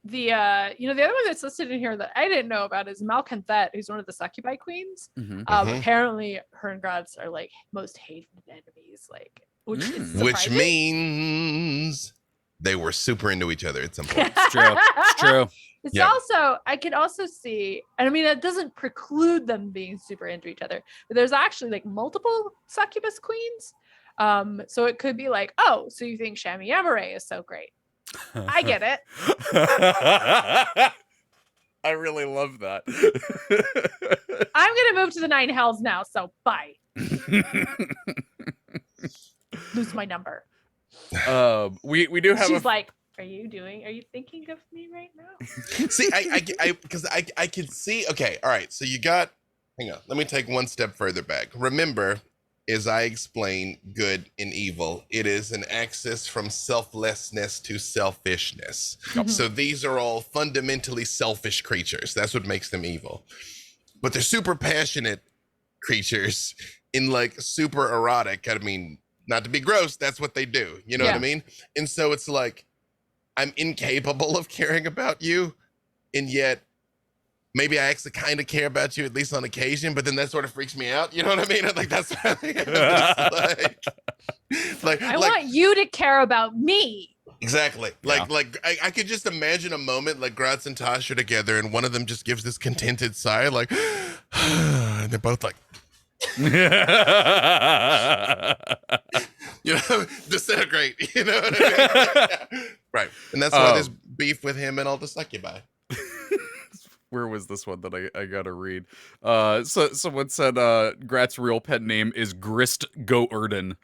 The other one that's listed in here that I didn't know about is Malconthet, who's one of the succubi queens. Mhm. Apparently her and Graz'zt are like most hated enemies, like which is Which surprising. means they were super into each other at some point. It's true. It's true. It's Yeah. also, I could also see, and I mean, it doesn't preclude them being super into each other, but there's actually like multiple succubus queens. So it could be like, oh, so you think Shami Yamare is so great. I get it. I really love that. I'm going to move to the 9 hells now, so bye. Lose my number. We do have She's like, are you thinking of me right now? See, because I could see. Okay, all right. So you got. Hang on. Let me take one step further back. Remember, as I explain good and evil, it is an axis from selflessness to selfishness. Yep. So these are all fundamentally selfish creatures. That's what makes them evil. But they're super passionate creatures in like super erotic. I mean, not to be gross, that's what they do. You know what I mean? And so it's like, I'm incapable of caring about you, and yet maybe I actually kind of care about you, at least on occasion, but then that sort of freaks me out. You know what I mean? Like, that's I want you to care about me. Exactly. Yeah. Like I could just imagine a moment like Graz'zt and Tosh are together, and one of them just gives this contented sigh, like, and they're both like, you know, disintegrate. You know what I mean? Right. And that's why there's beef with him and all the succubi. Where was this one that I gotta read? So someone said Grat's real pet name is Grist Go Erden.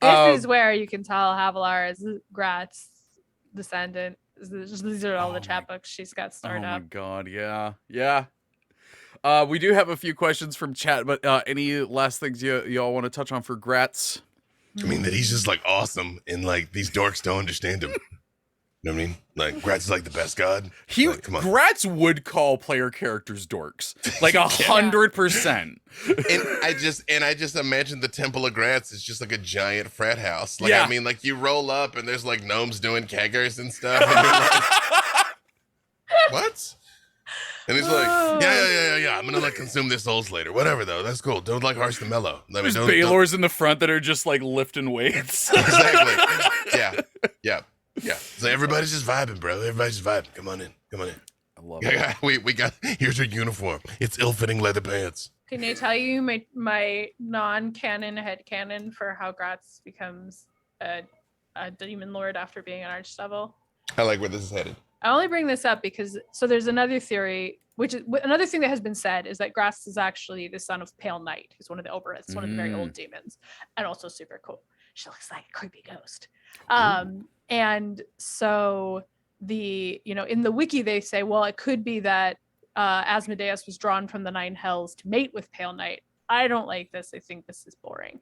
This is where you can tell Havilar is Grat's descendant. These are all the chat books she's got started Oh my up. god, yeah. We do have a few questions from chat, but any last things y'all want to touch on for Gratz? I mean, that he's just like awesome, and like these dorks don't understand him. You know what I mean? Like, Graz'zt is like the best god. Like, come on. Gratz would call player characters dorks, like 100%. And I just imagine the Temple of Graz'zt is just like a giant frat house. Like, Yeah. I mean, like you roll up and there's like gnomes doing keggers and stuff. And you're like, what? And he's like, yeah. I'm gonna like consume their souls later. Whatever though, that's cool. Don't like harsh the mellow. I mean, There's don't- Baylors in the front that are just like lifting weights. Exactly. Yeah. So everybody's just vibing, bro. Everybody's just vibing. Come on in. I love it. We got. Here's your uniform. It's ill-fitting leather pants. Can I tell you my non-canon headcanon for how Gratz becomes a demon lord after being an archdevil? I like where this is headed. I only bring this up because there's another theory, which is another thing that has been said is that Graz'zt is actually the son of Pale Knight, who's one of the Oberiths, one of the very old demons, and also super cool. She looks like a creepy ghost. And so in the wiki they say, well, it could be that Asmodeus was drawn from the 9 hells to mate with Pale Knight. I don't like this. I think this is boring.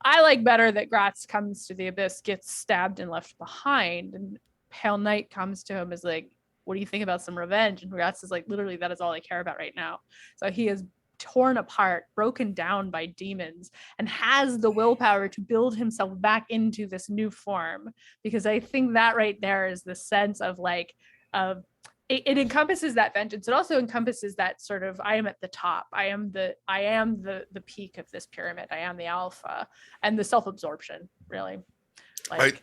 I like better that Graz'zt comes to the abyss, gets stabbed and left behind, and Pale Knight comes to him, is like, what do you think about some revenge? And Graz'zt is like, literally, that is all I care about right now. So he is torn apart, broken down by demons, and has the willpower to build himself back into this new form. Because I think that right there is the sense of like, it encompasses that vengeance. It also encompasses that sort of, I am at the top. I am the peak of this pyramid. I am the alpha, and the self-absorption, really. Like,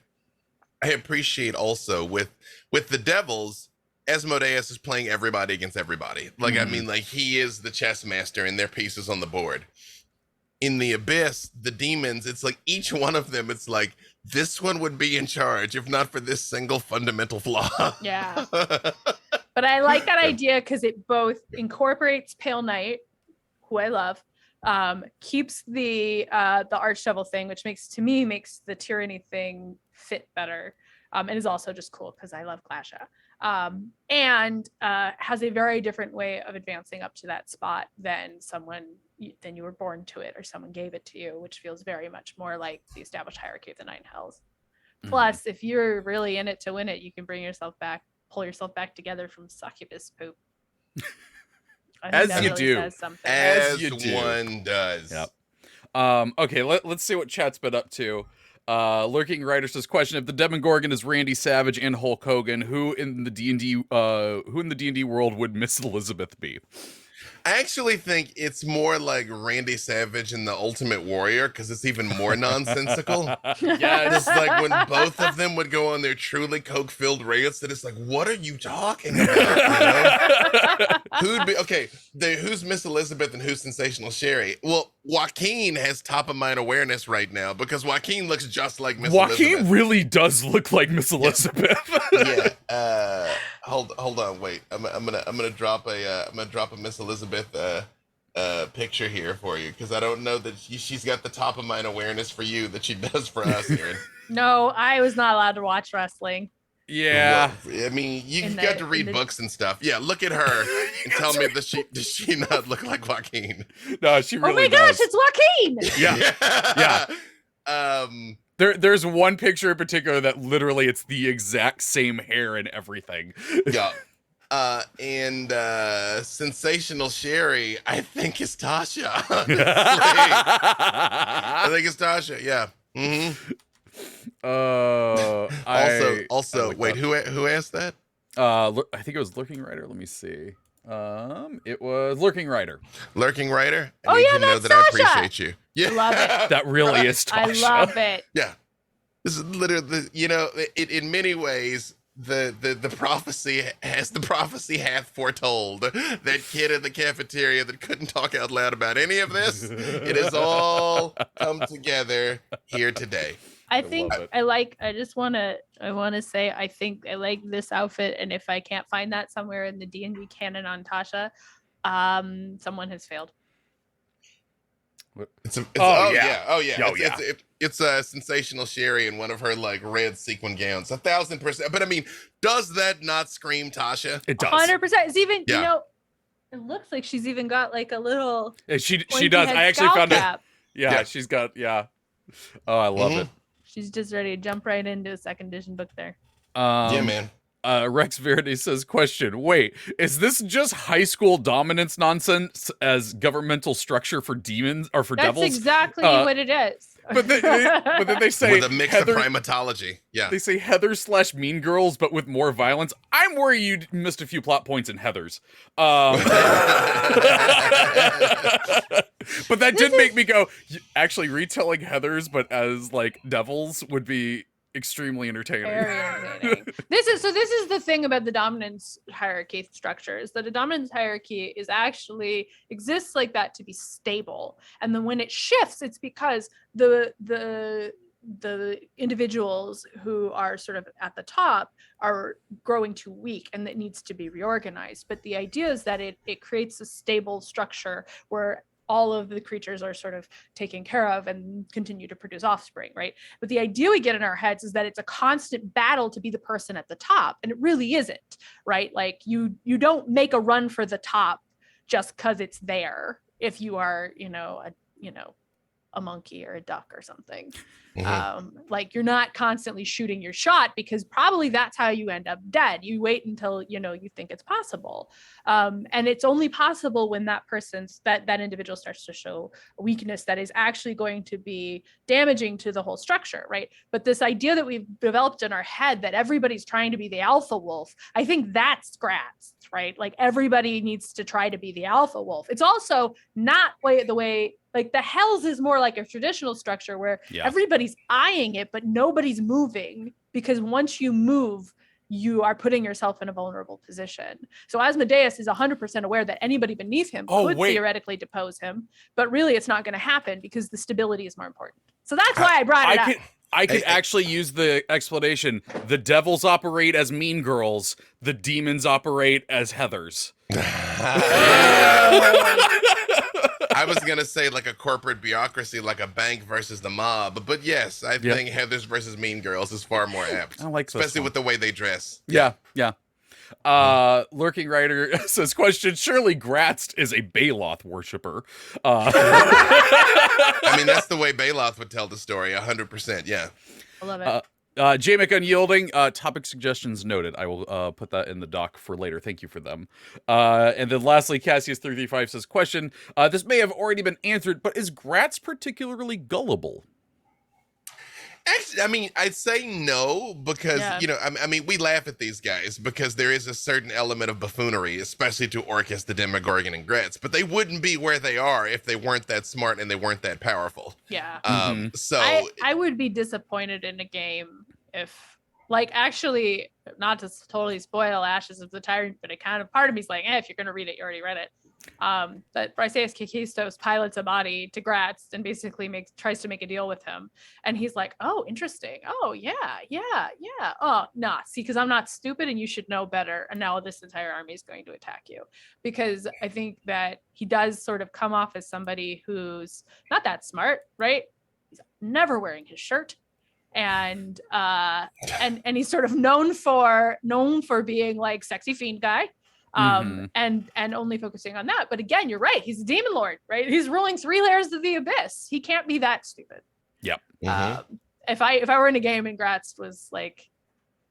I appreciate also with the devils, Asmodeus is playing everybody against everybody. Like, I mean, like he is the chess master and their pieces on the board. In the abyss, the demons, it's like each one of them, it's like, this one would be in charge if not for this single fundamental flaw. Yeah. But I like that idea because it both incorporates Pale Knight who I love, keeps the Archdevil thing, which makes the tyranny thing fit better, and is also just cool because I love Glasha. And has a very different way of advancing up to that spot than you were born to it or someone gave it to you, which feels very much more like the established hierarchy of the Nine Hells. Plus, if you're really in it to win it, you can pull yourself back together from succubus poop. As you do. Says something. As you do. one does. Yep. Okay, let's see what chat's been up to. Lurking Writer says, question: if the Demogorgon is Randy Savage and Hulk Hogan, who in the D&D world would Miss Elizabeth be? I actually think it's more like Randy Savage and the Ultimate Warrior, because it's even more nonsensical. Yes. It's like when both of them would go on their truly coke-filled rants, that it's like, what are you talking about? You know? Who'd be okay? Who's Miss Elizabeth and who's Sensational Sherry? Well, Joaquin has top of mind awareness right now because Joaquin looks just like Miss Elizabeth. Joaquin really does look like Miss Elizabeth. Yeah. Hold on, wait. I'm gonna drop a Miss Elizabeth picture here for you because I don't know that she's got the top of mind awareness for you that she does for us here. No, I was not allowed to watch wrestling. Yeah. Well, I mean, you got to read books and stuff. Yeah, look at her and tell me does she not look like Joaquin? No, she really Oh my does. gosh, it's Joaquin! Yeah. There's one picture in particular that literally it's the exact same hair and everything. Yeah. And Sensational Sherry, I think is Tasha. I think it's Tasha. Yeah. Mm-hmm. Also, wait, who asked that? I think it was Lurking Writer. Let me see. It was Lurking Writer. Lurking Writer. Oh, yeah, know that's that I Tasha. appreciate you. Yeah. Love it. That really is Tasha. I love it. Yeah. This is literally, in many ways, the prophecy hath foretold that kid in the cafeteria that couldn't talk out loud about any of this. It has all come together here today. I think love it. I want to say I think I like this outfit, and if I can't find that somewhere in the D&D canon on Tasha, someone has failed. It's a Sensational Sherry in one of her like red sequin gowns. 1,000%. But I mean, does that not scream Tasha? It does. 100%. It's even Yeah. it looks like she's even got like a little. Yeah, she pointy does. head I actually skull found it. cap. Yeah, she's got. Oh, I love Mhm. it. She's just ready to jump right into a second edition book there. Yeah, man. Rex Verity says, question: wait, is this just high school dominance nonsense as governmental structure for demons or for That's devils? exactly what it is. But then they say With a mix of primatology. Yeah. They say Heather/Mean Girls, but with more violence. I'm worried you missed a few plot points in Heather's. But that did make me go, actually retelling Heather's, but as like devils would be extremely entertaining. Very entertaining. This is the thing about the dominance hierarchy structure is that a dominance hierarchy actually exists like that to be stable, and then when it shifts, it's because the individuals who are sort of at the top are growing too weak, and that needs to be reorganized. But the idea is that it creates a stable structure where all of the creatures are sort of taken care of and continue to produce offspring, right? But the idea we get in our heads is that it's a constant battle to be the person at the top, and it really isn't, right? Like you don't make a run for the top just because it's there. If you are, a monkey or a duck or something, like you're not constantly shooting your shot because probably that's how you end up dead. You wait until you think it's possible, and it's only possible when that individual starts to show a weakness that is actually going to be damaging to the whole structure, right? But this idea that we've developed in our head that everybody's trying to be the alpha wolf, I think that's Graz'zt, right? Like everybody needs to try to be the alpha wolf. It's also not the way like the Hells is more like a traditional structure where everybody's eyeing it, but nobody's moving, because once you move, you are putting yourself in a vulnerable position. So Asmodeus is 100% aware that anybody beneath him could theoretically depose him, but really it's not going to happen because the stability is more important. So that's why I brought it up. I could actually use the explanation. The devils operate as mean girls. The demons operate as Heathers. I was gonna say like a corporate bureaucracy, like a bank versus the mob, but yes, I think Heathers versus Mean Girls is far more apt. I like this especially one. with the way they dress. Yeah. Lurking Rider says, question, surely Graz'zt is a Baloth worshiper. I mean, that's the way Baloth would tell the story, 100%. Yeah. I love it. Jamek Unyielding, topic suggestions noted. I will put that in the doc for later. Thank you for them. And then lastly, Cassius335 says, question, this may have already been answered, but is Graz'zt particularly gullible? Actually, I mean, I'd say no because, Yeah. you know, I mean, we laugh at these guys because there is a certain element of buffoonery, especially to Orcus, the Demogorgon, and Graz'zt. But they wouldn't be where they are if they weren't that smart and they weren't that powerful. Yeah. So I would be disappointed in a game if, like, actually, not to totally spoil Ashes of the Tyrant, but it kind of, part of me is like, if you're going to read it, you already read it. That Briseus Kikistos pilots a body to Graz'zt and basically tries to make a deal with him. And he's like, oh, interesting. Oh, yeah. Oh, nah, see, because I'm not stupid and you should know better. And now this entire army is going to attack you. Because I think that he does sort of come off as somebody who's not that smart, right? He's never wearing his shirt. And he's sort of known for being like sexy fiend guy. And only focusing on that. But again, you're right. He's a demon lord, right? He's ruling 3 layers of the abyss. He can't be that stupid. Yep. If I were in a game and Graz'zt was like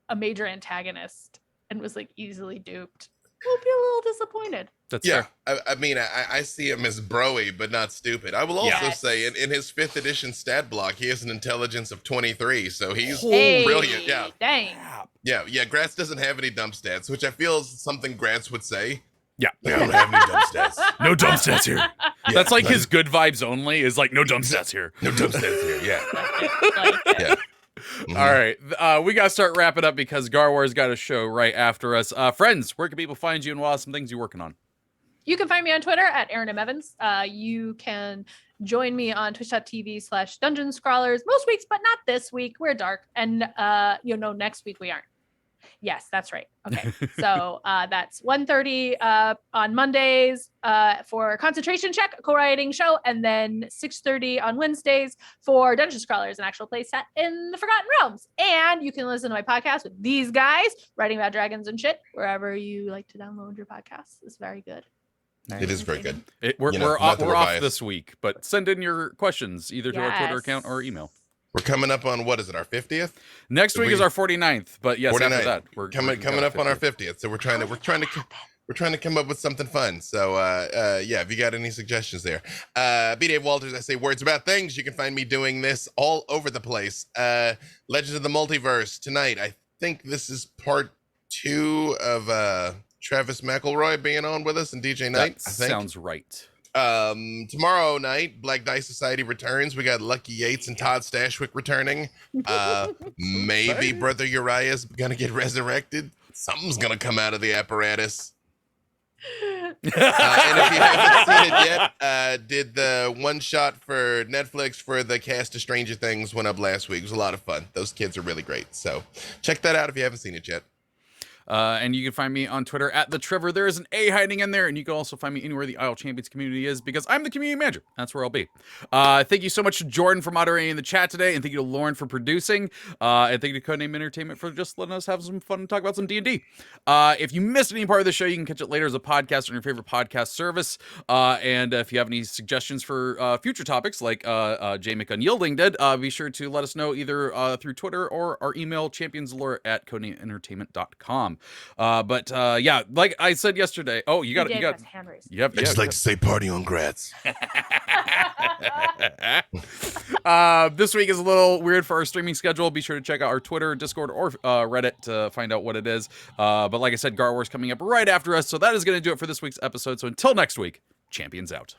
a major antagonist and was like easily duped, we'll be a little disappointed. That's yeah, fair. I mean, I see him as broy, but not stupid. I will also Yes. say in his 5th edition stat block, he has an intelligence of 23, so he's Hey, brilliant. Yeah. Dang. Yeah, Graz'zt doesn't have any dump stats, which I feel is something Graz'zt would say. Yeah. I don't have any dump stats. No dumb stats here. Yeah, That's like his good vibes only is like no dumb stats here. No dump stats here. Yeah. Like it. Yeah. All right. We got to start wrapping up because Gar Wars got a show right after us. Friends, where can people find you and what awesome things you're working on? You can find me on Twitter at Aaron M. Evans. You can join me on twitch.tv/Dungeon Scrawlers most weeks, but not this week. We're dark. And next week we aren't. Yes, that's right. Okay. So that's 1:30 on Mondays for Concentration Check, a co-writing show, and then 6:30 on Wednesdays for Dungeon Scrawlers, an actual play set in the Forgotten Realms. And you can listen to my podcast with these guys writing about dragons and shit wherever you like to download your podcasts. It's very good. It is very good. We're not that we're off biased. this week, but send in your questions either to our Twitter Yes. account or email. We're coming up on, what is it, our 50th? Next week is our 49th, but yes, 49th. after that we're Coming up on our 50th. So we're trying to come up with something fun. So yeah, if you got any suggestions there. B. Dave Walters, I say words about things. You can find me doing this all over the place. Legends of the Multiverse tonight. I think this is part 2 of Travis McElroy being on with us and DJ Knight. That I think. sounds right. Tomorrow night, Black Dice Society returns. We got Lucky Yates and Todd Stashwick returning. Maybe Exciting. Brother Uriah's gonna get resurrected. Something's gonna come out of the apparatus. And if you haven't seen it yet, did the one shot for Netflix for the cast of Stranger Things went up last week. It was a lot of fun. Those kids are really great. So check that out if you haven't seen it yet. And you can find me on Twitter at the Trevor. There is an A hiding in there, and you can also find me anywhere the Isle Champions community is because I'm the community manager. That's where I'll be. Thank you so much to Jordan for moderating the chat today, and thank you to Lauren for producing, and thank you to Codename Entertainment for just letting us have some fun and talk about some D&D. If you missed any part of the show, you can catch it later as a podcast on your favorite podcast service. And if you have any suggestions for future topics, like Jay McUnyielding did, be sure to let us know either through Twitter or our email, championslore@codenameentertainment.com. But yeah, like I said yesterday. Oh, you got hand raised. Yep. I just like to say party on Graz'zt. This week is a little weird for our streaming schedule. Be sure to check out our Twitter, Discord, or Reddit to find out what it is. But like I said, Gar Wars coming up right after us. So that is going to do it for this week's episode. So until next week, Champions out.